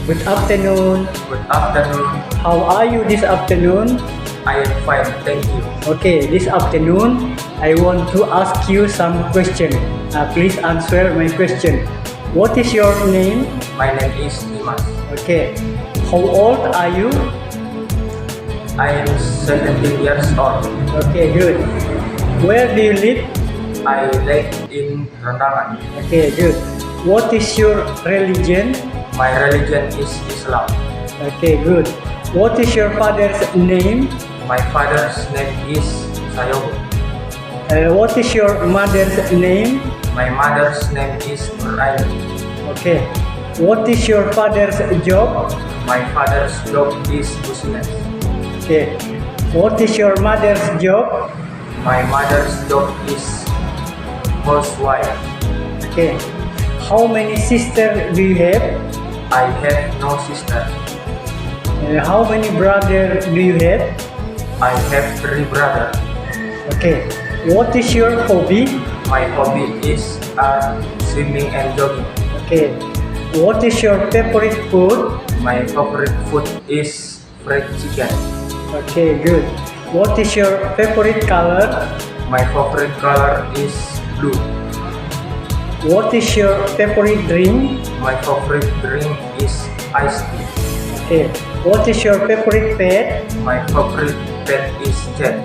Good afternoon. Good afternoon. How are you this afternoon? I am fine, thank you. Okay, this afternoon I want to ask you some question. Please answer my question. What is your name? My name is Dimas. Okay. How old are you? I am 17 years old. Okay, good. Where do you live? I live in Rendangan. Okay, good. What is your religion? My religion is Islam. Okay, good. What is your father's name? My father's name is Sayogo. What is your mother's name? My mother's name is Nuraini. Okay. What is your father's job? My father's job is business. Okay. What is your mother's job? My mother's job is housewife. Okay. How many sisters do you have? I have no sister. How many brothers do you have? I have 3 brothers. Okay. What is your hobby? My hobby is swimming and jogging. Okay. What is your favorite food? My favorite food is fried chicken. Okay, good. What is your favorite color? My favorite color is blue. What is your favorite drink? My favorite drink is iced tea. Okay. What is your favorite pet? My favorite pet is cat.